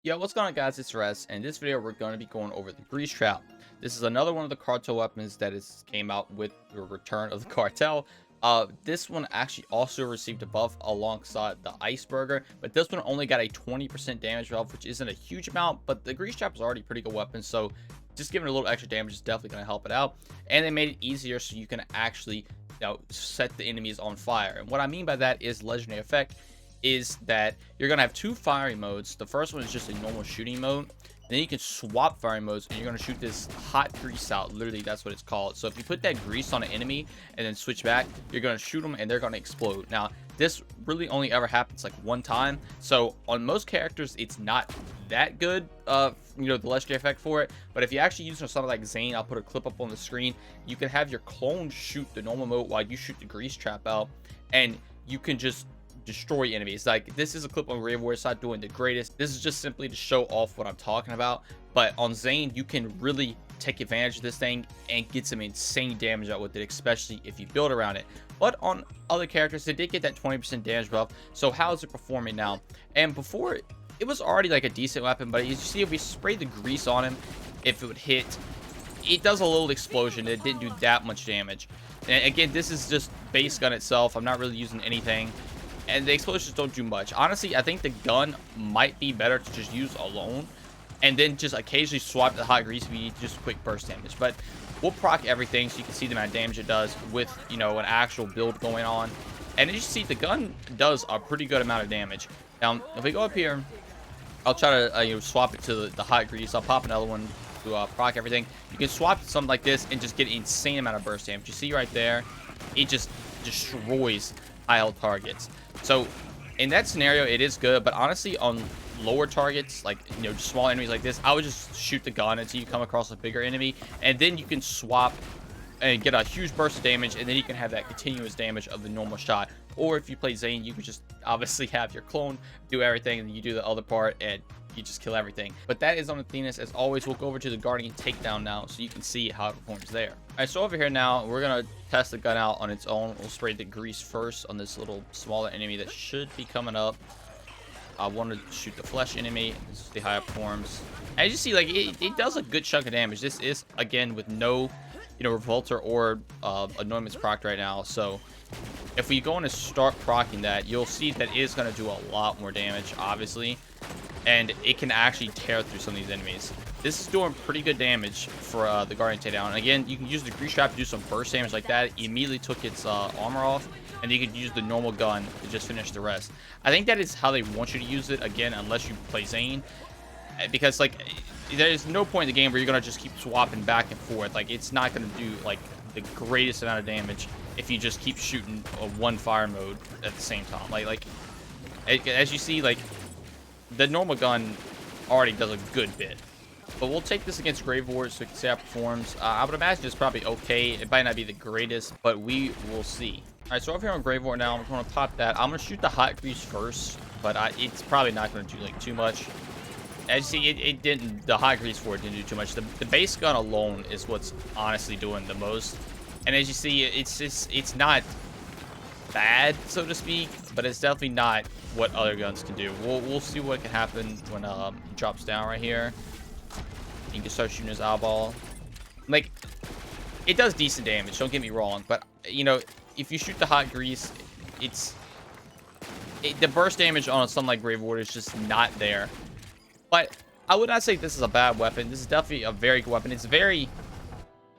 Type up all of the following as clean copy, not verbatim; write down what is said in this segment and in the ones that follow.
Yo, what's going on, guys? It's Rez, and in this video we're going to be going over the Grease Trap. This is another one of the cartel weapons that is came out with the return of the cartel. This one actually also received a buff alongside the Iceberger, but this one only got a 20% damage buff, which isn't a huge amount, but the Grease Trap is already a pretty good weapon, so just giving it a little extra damage is definitely going to help it out. And they made it easier so you can actually, set the enemies on fire. And what I mean by that is legendary effect is that you're gonna have two firing modes. The first one is just a normal shooting mode. Then you can swap firing modes, and you're gonna shoot this hot grease out. Literally, that's what it's called. So if you put that grease on an enemy and then switch back, you're gonna shoot them and they're gonna explode. Now, this really only ever happens like one time. So on most characters, it's not that good. The legendary effect for it. But if you actually use something like Zane, I'll put a clip up on the screen. You can have your clone shoot the normal mode while you shoot the grease trap out, and you can just destroy enemies. Like, this is a clip on Grave where it's not doing the greatest. This is just simply to show off what I'm talking about. But on Zane, you can really take advantage of this thing and get some insane damage out with it, especially if you build around it. But on other characters, they did get that 20% damage buff. So how is it performing now? And before, it was already like a decent weapon, but you see, if we spray the grease on him, if it would hit, it does a little explosion. It didn't do that much damage. And again, this is just base gun itself. I'm not really using anything, and the explosions don't do much. Honestly, I think the gun might be better to just use alone, and then just occasionally swap the hot grease if you need just quick burst damage. But we'll proc everything so you can see the amount of damage it does with, an actual build going on. And as you see, the gun does a pretty good amount of damage. Now, if we go up here, I'll try to swap it to the hot grease. I'll pop another one to proc everything. You can swap something like this and just get an insane amount of burst damage. You see right there, it just destroys high health targets. So in that scenario, it is good, but honestly, on lower targets, like, just small enemies like this, I would just shoot the gun until you come across a bigger enemy, and then you can swap and get a huge burst of damage, and then you can have that continuous damage of the normal shot. Or if you play Zane, you can just obviously have your clone do everything, and you do the other part, and you just kill everything. But that is on Athena's. As always, we'll go over to the Guardian takedown now, so you can see how it performs there. All right, so over here now, we're gonna test the gun out on its own. We'll spray the grease first on this little smaller enemy that should be coming up. I want to shoot the flesh enemy. This is the high performs. As you see, like, it does a good chunk of damage. This is, again, with no revolter or anointments proc right now. So if we go in and start procking that, you'll see that it is going to do a lot more damage, obviously, and it can actually tear through some of these enemies. This is doing pretty good damage for the Guardian takedown. And again, you can use the grease trap to do some burst damage like that. It immediately took its armor off, and you could use the normal gun to just finish the rest. I think that is how they want you to use it, again, unless you play Zane, because, like, there's no point in the game where you're gonna just keep swapping back and forth. Like, it's not gonna do like the greatest amount of damage if you just keep shooting a one fire mode at the same time. Like as you see, like, the normal gun already does a good bit. But we'll take this against Grave Wars so we can see how it performs. I would imagine it's probably okay. It might not be the greatest, but we will see. All right, so over here on Grave War now, I'm going to pop that. I'm going to shoot the hot grease first, but it's probably not going to do like too much. As you see, it didn't. The hot grease for it didn't do too much. The base gun alone is what's honestly doing the most. And as you see, it's not bad, so to speak, but it's definitely not what other guns can do. We'll see what can happen when he drops down right here. You can start shooting his eyeball. Like, it does decent damage, don't get me wrong, but if you shoot the hot grease, the burst damage on something like Grave Ward is just not there. But I would not say this is a bad weapon. This is definitely a very good weapon. It's very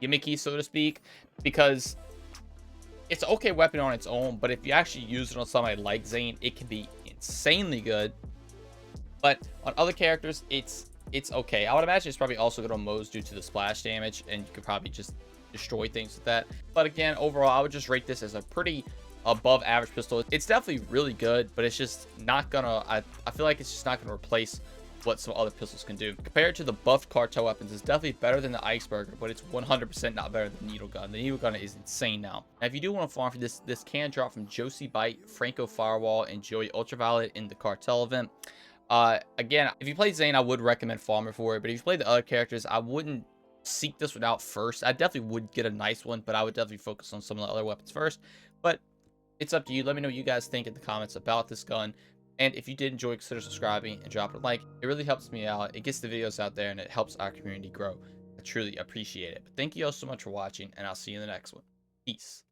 gimmicky, so to speak, because it's an okay weapon on its own, but if you actually use it on somebody like Zane, it can be insanely good. But on other characters, it's okay. I would imagine it's probably also good on Mo's due to the splash damage, and you could probably just destroy things with that. But again, overall, I would just rate this as a pretty above average pistol. It's definitely really good, but it's just not gonna, I feel like it's just not gonna replace what some other pistols can do. Compared to the buffed cartel weapons, it's definitely better than the Iceberger, but it's 100% not better than the Needle Gun. The Needle Gun is insane now. Now, if you do want to farm for this can drop from Josie Bite, Franco Firewall, and Joey Ultraviolet in the cartel event. Again, if you play Zane, I would recommend farming for it, but if you play the other characters, I wouldn't seek this one out first. I definitely would get a nice one, but I would definitely focus on some of the other weapons first. But it's up to you. Let me know what you guys think in the comments about this gun. And if you did enjoy, consider subscribing and dropping a like. It really helps me out. It gets the videos out there and it helps our community grow. I truly appreciate it. But thank you all so much for watching, and I'll see you in the next one. Peace.